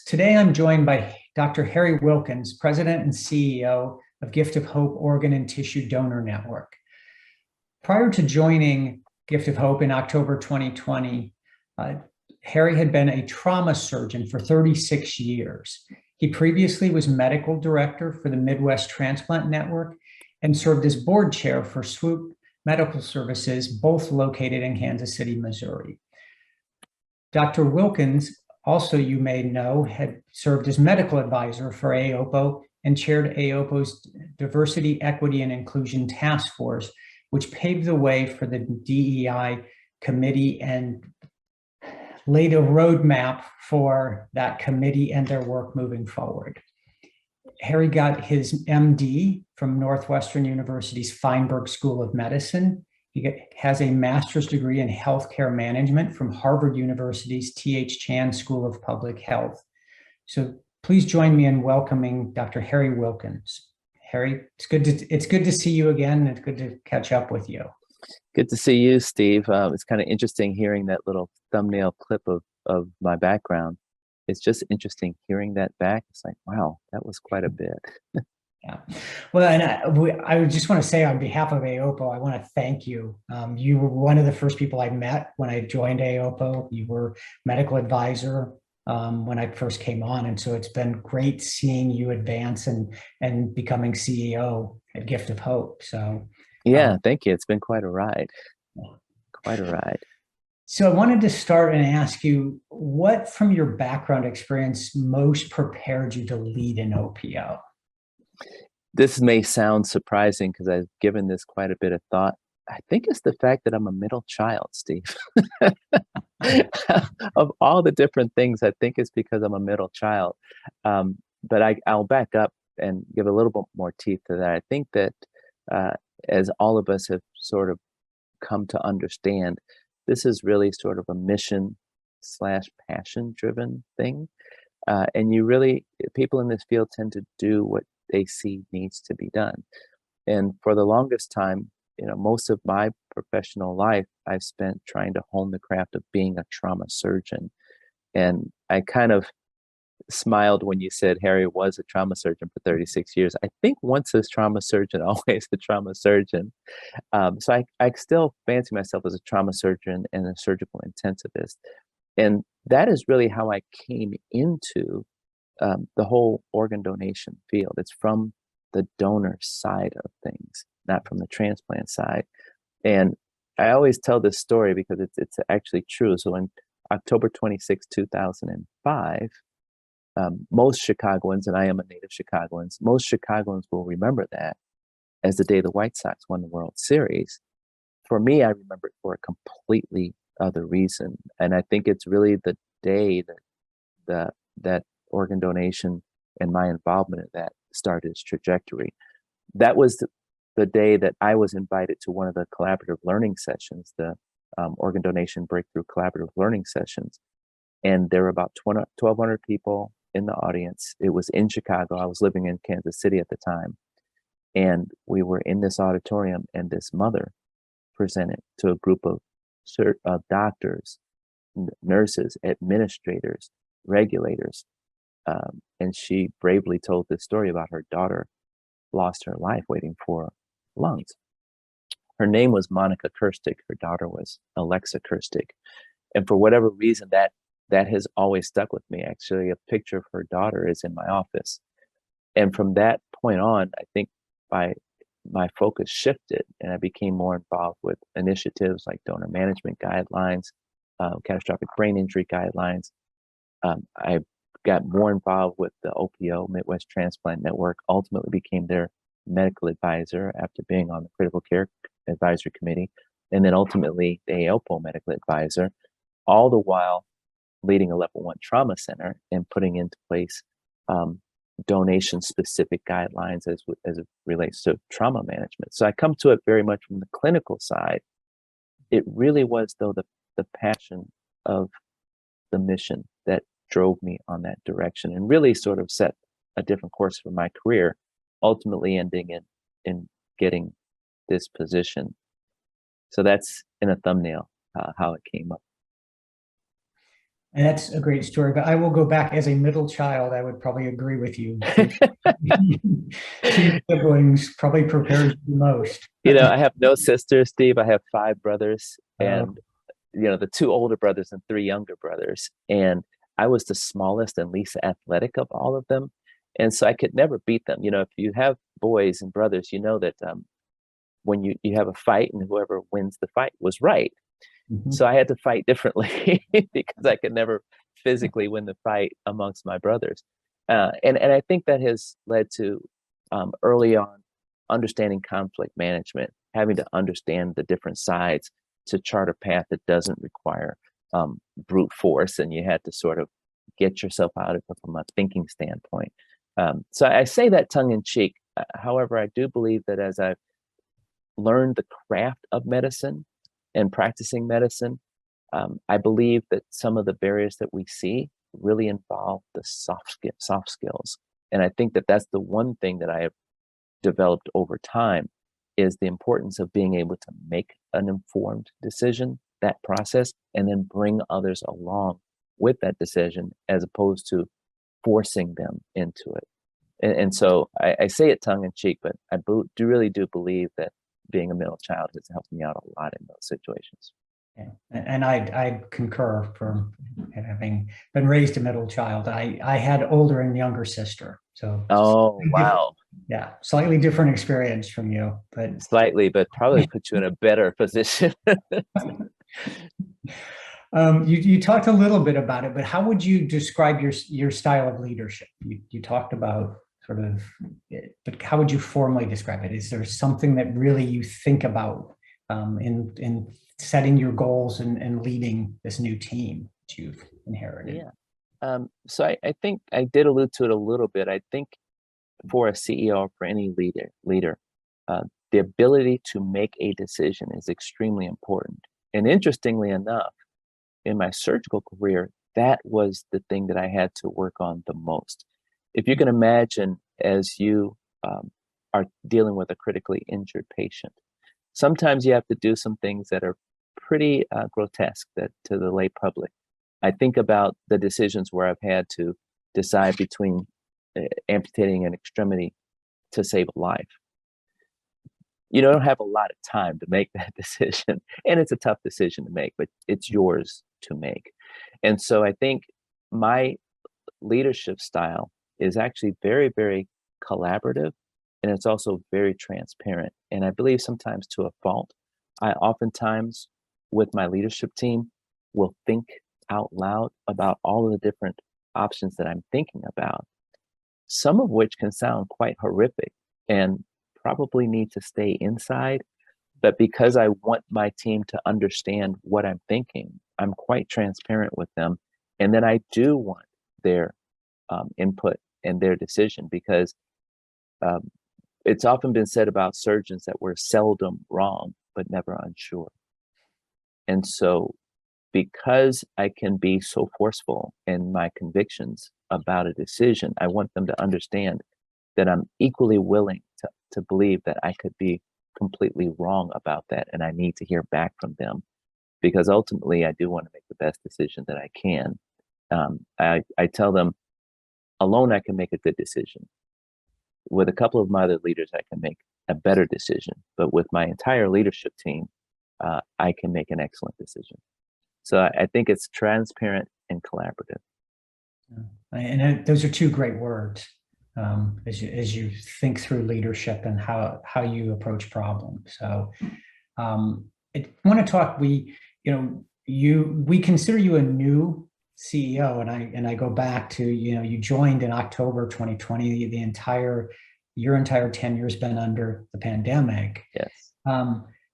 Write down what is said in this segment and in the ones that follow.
Today, I'm joined by Dr. Harry Wilkins, President and CEO of Gift of Hope Organ and Tissue Donor Network. Prior to joining Gift of Hope in October 2020, Harry had been a trauma surgeon for 36 years. He previously was medical director for the Midwest Transplant Network and served as board chair for Swoop Medical Services, both located in Kansas City, Missouri. Dr. Wilkins, also you may know, had served as medical advisor for AOPO and chaired AOPO's Diversity, Equity, and Inclusion Task Force, which paved the way for the DEI committee and laid a roadmap for that committee and their work moving forward. Harry got his MD from Northwestern University's Feinberg School of Medicine. He has a master's degree in healthcare management from Harvard University's T.H. Chan School of Public Health. So please join me in welcoming Dr. Harry Wilkins. Harry, it's good to see you again. It's good to catch up with you. Good to see you, Steve. It's kind of interesting hearing that little thumbnail clip of my background. It's just interesting hearing that back. It's like, wow, that was quite a bit. Yeah. Well, and I just want to say on behalf of AOPO, I want to thank you. You were one of the first people I met when I joined AOPO. You were medical advisor when I first came on. And so it's been great seeing you advance and becoming CEO at Gift of Hope. So yeah, thank you. It's been quite a ride. Quite a ride. So I wanted to start and ask you, what from your background experience most prepared you to lead an OPO? This may sound surprising because I've given this quite a bit of thought. I think it's the fact that I'm a middle child, Steve. Of all the different things, I think it's because I'm a middle child. But I'll back up and give a little bit more teeth to that. I think that as all of us have sort of come to understand, this is really sort of a mission / passion driven thing. And people in this field tend to do what they see needs to be done. And for the longest time, most of my professional life, I've spent trying to hone the craft of being a trauma surgeon. And I kind of smiled when you said Harry was a trauma surgeon for 36 years. I think once a trauma surgeon, always a trauma surgeon. So I still fancy myself as a trauma surgeon and a surgical intensivist. And that is really how I came into the whole organ donation field. It's from the donor side of things, not from the transplant side. And I always tell this story because it's actually true. So in October 26, 2005, most Chicagoans, and I am a native Chicagoan, most Chicagoans will remember that as the day the White Sox won the World Series. For me, I remember it for a completely other reason. And I think it's really the day that organ donation and my involvement in that started its trajectory. That was the day that I was invited to one of the collaborative learning sessions, the Organ Donation Breakthrough Collaborative Learning Sessions. And there were about 1,200 people in the audience. It was in Chicago. I was living in Kansas City at the time. And we were in this auditorium, and this mother presented to a group of doctors, nurses, administrators, regulators. And she bravely told this story about her daughter lost her life waiting for lungs. Her name was Monica Kirstig. Her daughter was Alexa Kirstig. And for whatever reason, that has always stuck with me. Actually, a picture of her daughter is in my office. And from that point on, I think my focus shifted, and I became more involved with initiatives like donor management guidelines, catastrophic brain injury guidelines. I got more involved with the OPO, Midwest Transplant Network, ultimately became their medical advisor after being on the Critical Care Advisory Committee, and then ultimately the AOPO medical advisor, all the while leading a level 1 trauma center and putting into place donation-specific guidelines as it relates to trauma management. So I come to it very much from the clinical side. It really was, though, the passion of the mission that drove me on that direction and really sort of set a different course for my career, ultimately ending in getting this position. So that's in a thumbnail how it came up. And that's a great story, but I will go back as a middle child. I would probably agree with you. Two siblings probably prepares you the most. I have no sisters, Steve. I have five brothers, Uh, and the two older brothers and three younger brothers. And I was the smallest and least athletic of all of them. And so I could never beat them. If you have boys and brothers, you know that when you have a fight and whoever wins the fight was right. mhm. So I had to fight differently because I could never physically win the fight amongst my brothers. And I think that has led to early on understanding conflict management, having to understand the different sides to chart a path that doesn't require brute force, and you had to sort of get yourself out of it from a thinking standpoint. So I say that tongue in cheek. However, I do believe that as I've learned the craft of medicine and practicing medicine, I believe that some of the barriers that we see really involve the soft skills. And I think that that's the one thing that I have developed over time is the importance of being able to make an informed decision, that process, and then bring others along with that decision as opposed to forcing them into it. And so I say it tongue in cheek, but I really do believe that being a middle child has helped me out a lot in those situations. Yeah. And I concur for having been raised a middle child. I had older and younger sister. So Oh, wow. yeah, slightly different experience from you, but Slightly, but probably put you in a better position. you talked a little bit about it, but how would you describe your style of leadership? You talked about sort of it, but how would you formally describe it? Is there something that really you think about in setting your goals and leading this new team that you've inherited? Yeah. So I think I did allude to it a little bit. I think for a CEO or for any leader, the ability to make a decision is extremely important. And interestingly enough, in my surgical career, that was the thing that I had to work on the most. If you can imagine, as you are dealing with a critically injured patient, sometimes you have to do some things that are pretty grotesque that to the lay public. I think about the decisions where I've had to decide between amputating an extremity to save a life. You don't have a lot of time to make that decision, and it's a tough decision to make, but it's yours to make. And so I think my leadership style is actually very, very collaborative, and it's also very transparent. And I believe sometimes to a fault, I oftentimes, with my leadership team, will think out loud about all of the different options that I'm thinking about, some of which can sound quite horrific and probably need to stay inside. But because I want my team to understand what I'm thinking, I'm quite transparent with them. And then I do want their input and their decision because um, it's often been said about surgeons that we're seldom wrong, but never unsure. And so, because I can be so forceful in my convictions about a decision, I want them to understand that I'm equally willing to believe that I could be completely wrong about that. And I need to hear back from them because ultimately I do want to make the best decision that I can. I tell them alone, I can make a good decision. With a couple of my other leaders, I can make a better decision. But with my entire leadership team, I can make an excellent decision. So I think it's transparent and collaborative. And those are two great words as you think through leadership and how you approach problems. So I want to talk. We consider you a new CEO, and I go back to you joined in October 2020. Your entire tenure has been under the pandemic. Yes.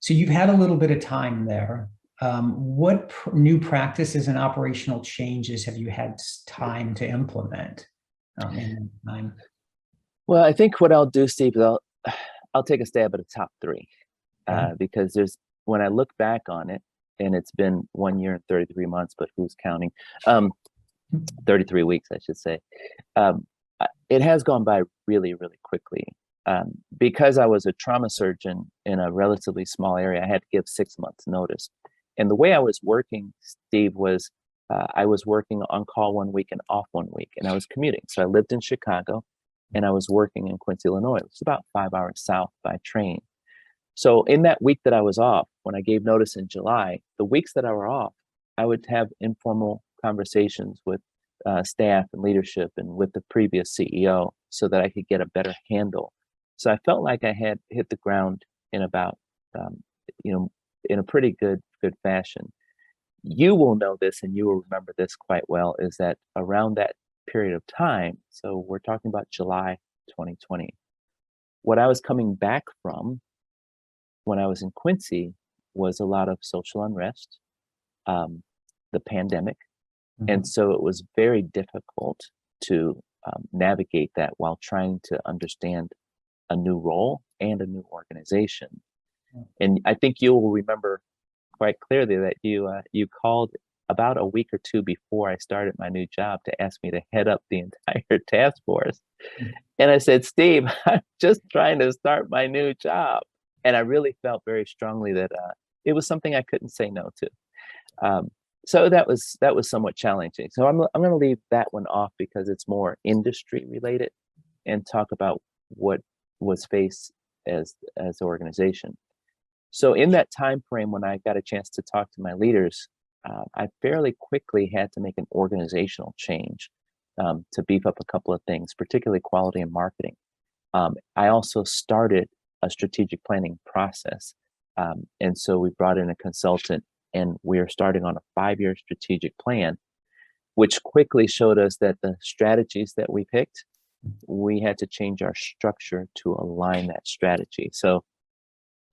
So you've had a little bit of time there. What new practices and operational changes have you had time to implement in that time? Well, I think what I'll do, Steve, is I'll take a stab at the top three Okay. because when I look back on it, and it's been 1 year and 33 months, but who's counting? 33 weeks, I should say. It has gone by really, really quickly. Because I was a trauma surgeon in a relatively small area, I had to give 6 months notice. And the way I was working, Steve, was I was working on call 1 week and off 1 week, and I was commuting. So I lived in Chicago and I was working in Quincy, Illinois. It was about 5 hours south by train. So in that week that I was off, when I gave notice in July, the weeks that I were off, I would have informal conversations with staff and leadership and with the previous CEO so that I could get a better handle. So I felt like I had hit the ground in about, you know, in a pretty good fashion. You will know this and you will remember this quite well, is that around that period of time, so we're talking about July 2020, what I was coming back from when I was in Quincy was a lot of social unrest, the pandemic. And so it was very difficult to navigate that while trying to understand a new role and a new organization. And I think you will remember quite clearly that you called about a week or two before I started my new job to ask me to head up the entire task force. And I said, Steve, I'm just trying to start my new job. And I really felt very strongly that it was something I couldn't say no to. So that was somewhat challenging. So I'm going to leave that one off because it's more industry related and talk about what was faced as an organization. So in that time frame, when I got a chance to talk to my leaders, I fairly quickly had to make an organizational change to beef up a couple of things, particularly quality and marketing. I also started a strategic planning process. And so we brought in a consultant and we are starting on a 5-year strategic plan, which quickly showed us that the strategies that we picked, we had to change our structure to align that strategy. So,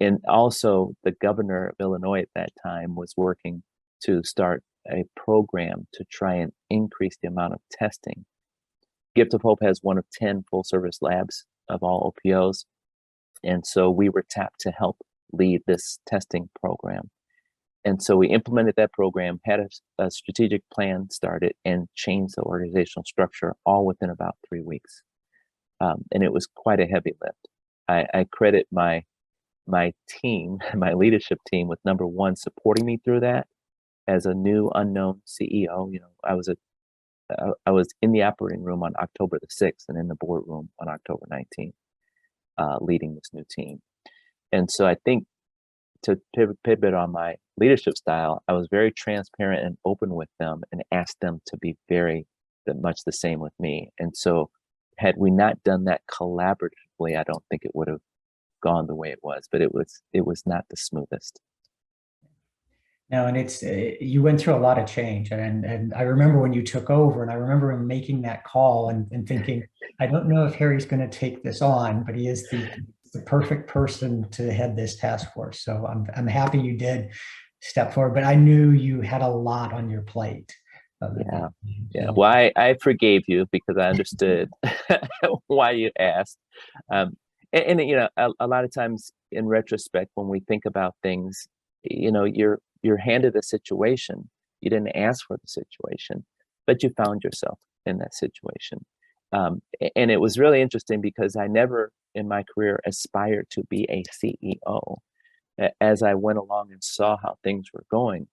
and also the governor of Illinois at that time was working to start a program to try and increase the amount of testing. Gift of Hope has one of 10 full service labs of all OPOs. And so we were tapped to help lead this testing program. And so we implemented that program, had a strategic plan started, and changed the organizational structure all within about 3 weeks. And it was quite a heavy lift. I credit my team, my leadership team, with number one, supporting me through that as a new unknown CEO. You know, I was in the operating room on October the 6th and in the boardroom on October 19th, leading this new team. And so I think to pivot on my leadership style, I was very transparent and open with them and asked them to be very much the same with me. And so had we not done that collaboratively, I don't think it would have gone the way it was, but it was not the smoothest. No, and it's you went through a lot of change, and I remember when you took over, and I remember him making that call and thinking, I don't know if Harry's going to take this on, but he is the perfect person to head this task force. So I'm happy you did step forward, but I knew you had a lot on your plate. Yeah. Well, I forgave you because I understood why you asked. And you know, a lot of times in retrospect, when we think about things, you know, you're handed a situation. You didn't ask for the situation, but you found yourself in that situation. And it was really interesting because I never in my career aspired to be a CEO. As I went along and saw how things were going,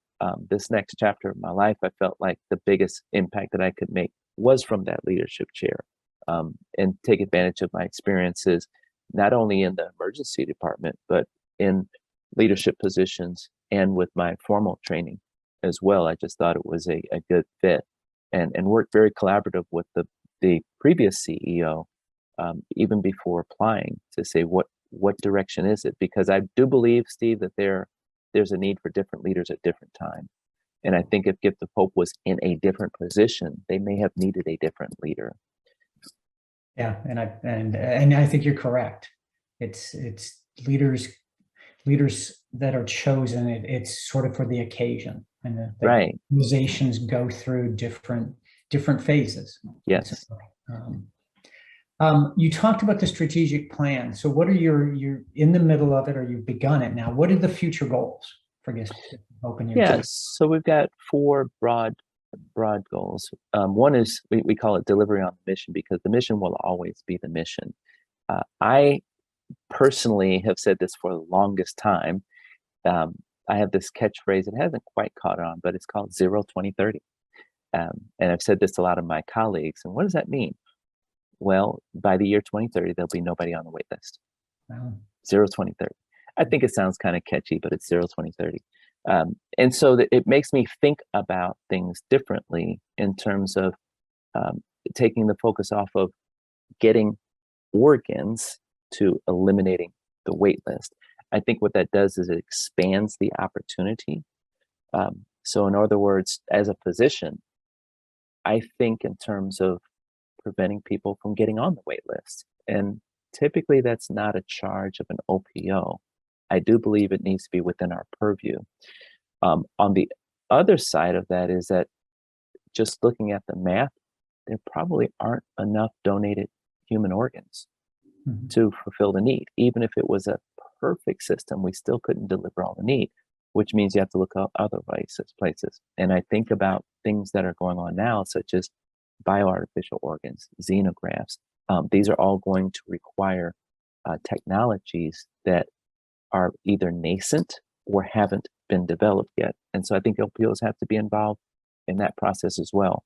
this next chapter of my life, I felt like the biggest impact that I could make was from that leadership chair, and take advantage of my experiences, not only in the emergency department, but in leadership positions and with my formal training as well. I just thought it was a good fit, and worked very collaborative with the previous CEO, even before applying, to say what direction is it? Because I do believe, Steve, that there's a need for different leaders at different times. And I think if Gift of Hope was in a different position, they may have needed a different leader. Yeah, and I think you're correct. It's leaders that are chosen. It's sort of for the occasion, and the Right. organizations go through different phases. Yes. So, you talked about the strategic plan. So what are you're in the middle of it, or you've begun it now? What are the future goals for Gift of Hope in your team? So we've got 4 broad goals. One is we call it delivery on the mission, because the mission will always be the mission. I personally have said this for the longest time. I have this catchphrase. It hasn't quite caught on, but it's called 0-20-30. And I've said this to a lot of my colleagues. And what does that mean? Well, by the year 2030, there'll be nobody on the wait list. Wow. 2030. I think it sounds kind of catchy, but it's 2030. And so that it makes me think about things differently in terms of taking the focus off of getting organs to eliminating the wait list. I think what that does is it expands the opportunity. So in other words, as a physician, I think in terms of preventing people from getting on the wait list. And typically that's not a charge of an OPO. I do believe it needs to be within our purview. On the other side of that is that just looking at the math, there probably aren't enough donated human organs to fulfill the need. Even if it was a perfect system, we still couldn't deliver all the need, which means you have to look at other places. And I think about things that are going on now, such as bioartificial organs, xenografts. These are all going to require technologies that are either nascent or haven't been developed yet. And so I think LPOs have to be involved in that process as well.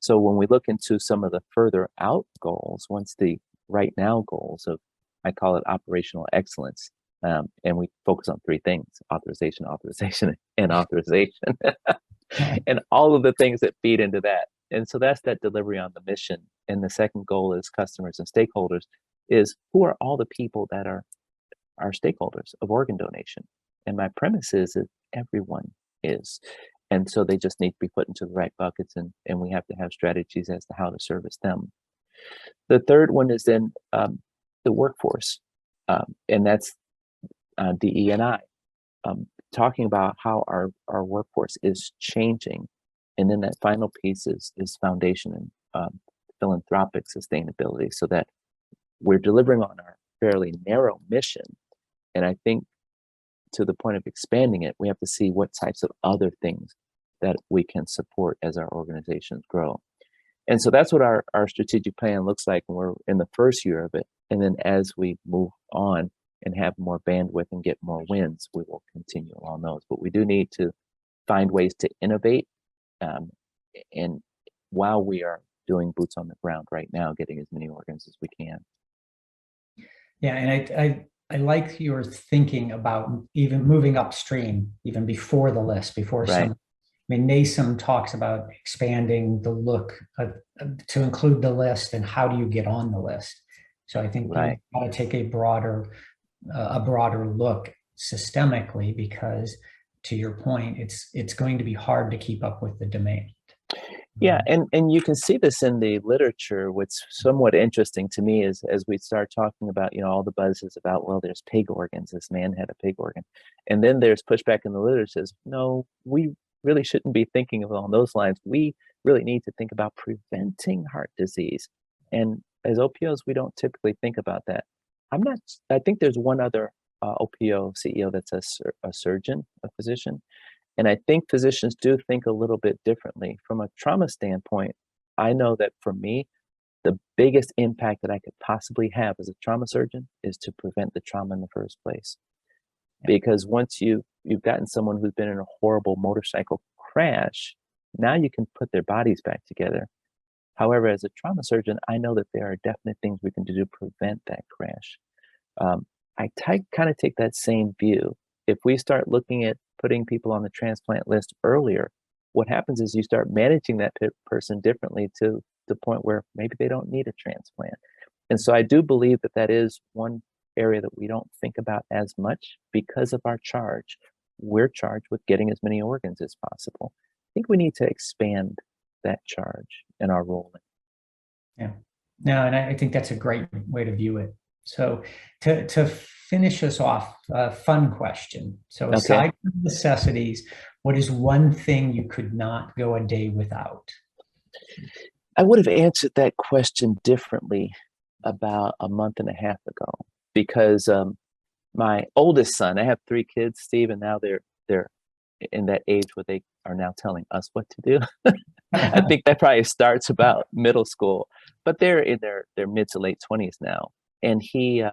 So when we look into some of the further out goals, once the right now goals of, I call it operational excellence, and we focus on three things: authorization, authorization, and authorization, and all of the things that feed into that. And so that's that delivery on the mission. And the second goal is customers and stakeholders, is who are all the people that are our stakeholders of organ donation? And my premise is that everyone is. And so they just need to be put into the right buckets, and we have to have strategies as to how to service them. The third one is then the workforce, and that's DE&I, talking about how our workforce is changing. And then that final piece is foundation and philanthropic sustainability, so that we're delivering on our fairly narrow mission. And I think to the point of expanding it, we have to see what types of other things that we can support as our organizations grow. And so that's what our strategic plan looks like when we're in the first year of it. And then as we move on and have more bandwidth and get more wins, we will continue along those. But we do need to find ways to innovate. And while we are doing boots on the ground right now, getting as many organs as we can. Yeah, and I like your thinking about even moving upstream, even before the list, before Right. I mean, NASM talks about expanding the look to include the list, and how do you get on the list? So I think Right. you've got to take a broader look systemically, because to your point, it's going to be hard to keep up with the demand. Yeah, and you can see this in the literature. What's somewhat interesting to me is as we start talking about, all the buzz is about, well, there's pig organs. This man had a pig organ. And then there's pushback in the literature says, no, we really shouldn't be thinking along those lines. We really need to think about preventing heart disease. And as OPOs, we don't typically think about that. I think there's one other OPO CEO that's a surgeon, a physician. And I think physicians do think a little bit differently. From a trauma standpoint, I know that for me, the biggest impact that I could possibly have as a trauma surgeon is to prevent the trauma in the first place. Because once you've gotten someone who's been in a horrible motorcycle crash, now you can put their bodies back together. However, as a trauma surgeon, I know that there are definite things we can do to prevent that crash. I kind of take that same view. If we start looking at putting people on the transplant list earlier, what happens is you start managing that person differently to the point where maybe they don't need a transplant. And so I do believe that that is one area that we don't think about as much because of our charge. We're charged with getting as many organs as possible. I think we need to expand that charge and our role. Yeah, no, and I think that's a great way to view it. So to finish us off, a fun question. So aside from necessities, what is one thing you could not go a day without? I would have answered that question differently about a month and a half ago, because my oldest son, I have 3 kids, Steve, and now they're in that age where they are now telling us what to do. I think that probably starts about middle school, but they're in their mid to late 20s now. And he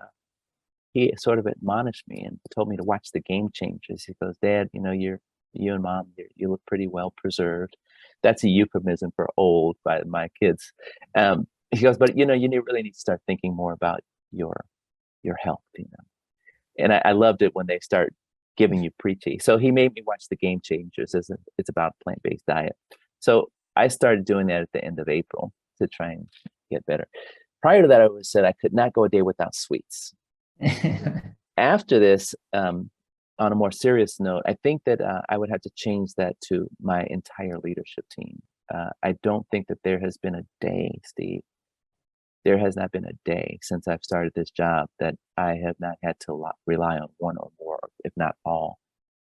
sort of admonished me and told me to watch the Game Changers. He goes, Dad, you and Mom, you look pretty well preserved. That's a euphemism for old by my kids. He goes, but you really need to start thinking more about your health, And I loved it when they start giving you preachy. So he made me watch The Game Changers. It's about a plant-based diet. So I started doing that at the end of April to try and get better. Prior to that, I always said I could not go a day without sweets. After this, on a more serious note, I think that I would have to change that to my entire leadership team. I don't think that there has been a day, Steve. There has not been a day since I've started this job that I have not had to rely on one or more, if not all,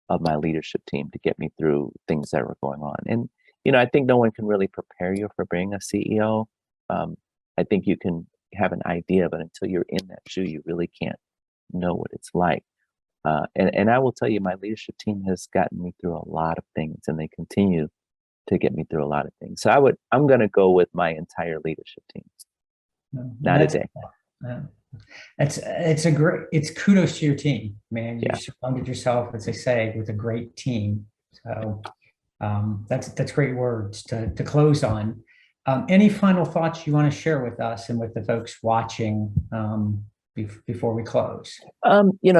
of my leadership team to get me through things that were going on. And, I think no one can really prepare you for being a CEO. I think you can have an idea, but until you're in that shoe, you really can't know what it's like. And I will tell you, my leadership team has gotten me through a lot of things, and they continue to get me through a lot of things. So I'm going to go with my entire leadership team. Not a day. It's kudos to your team, man. You Yeah. surrounded yourself, as I say, with a great team. So that's great words to close on. Any final thoughts you want to share with us and with the folks watching before we close?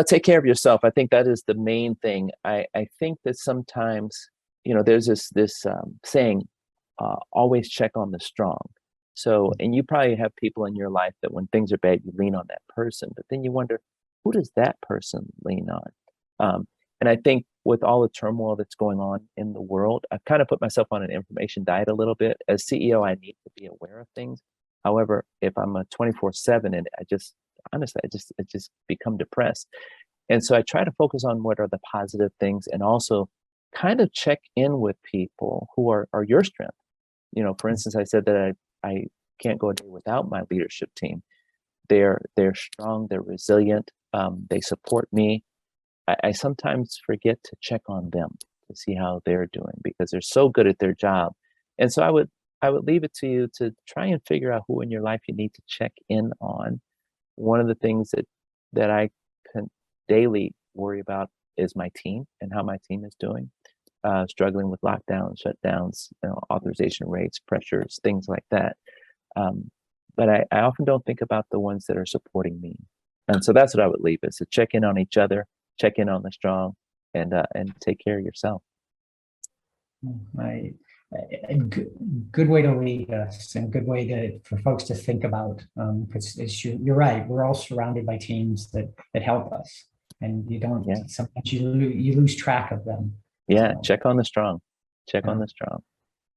Take care of yourself. I think that is the main thing. I think that sometimes, there's this saying, always check on the strong. So, and you probably have people in your life that when things are bad, you lean on that person, but then you wonder, who does that person lean on? And I think with all the turmoil that's going on in the world, I've kind of put myself on an information diet a little bit. As CEO, I need to be aware of things. However, if I'm a 24/7 and honestly, I just become depressed. And so I try to focus on what are the positive things, and also kind of check in with people who are your strength. For instance, I said that I can't go a day without my leadership team. They're strong, they're resilient, they support me. I sometimes forget to check on them to see how they're doing because they're so good at their job. And so I would leave it to you to try and figure out who in your life you need to check in on. One of the things that I can daily worry about is my team and how my team is doing. Struggling with lockdowns, shutdowns, authorization rates, pressures, things like that. But I often don't think about the ones that are supporting me. And so that's what I would leave is to check in on each other, check in on the strong, and take care of yourself. A good way to lead us, and a good way for folks to think about. Because you're right, we're all surrounded by teams that help us, and you don't. Yeah. Sometimes you lose track of them. Yeah, check on the strong. Check on the strong.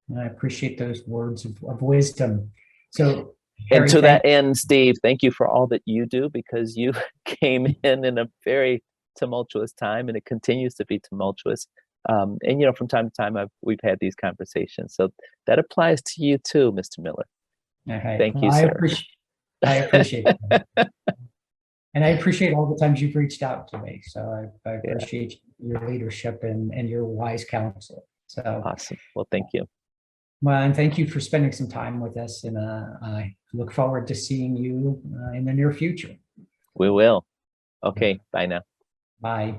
And I appreciate those words of wisdom. So, Harry, and to that end, Steve, thank you for all that you do, because you came in a very tumultuous time, and it continues to be tumultuous. And from time to time, we've had these conversations, so that applies to you too, Mr. Miller. Okay. Thank you, sir. I appreciate it. And I appreciate all the times you've reached out to me. So I appreciate your leadership and your wise counsel. So awesome. Well, thank you. Well, and thank you for spending some time with us. And I look forward to seeing you in the near future. We will. Okay. Bye now. Bye.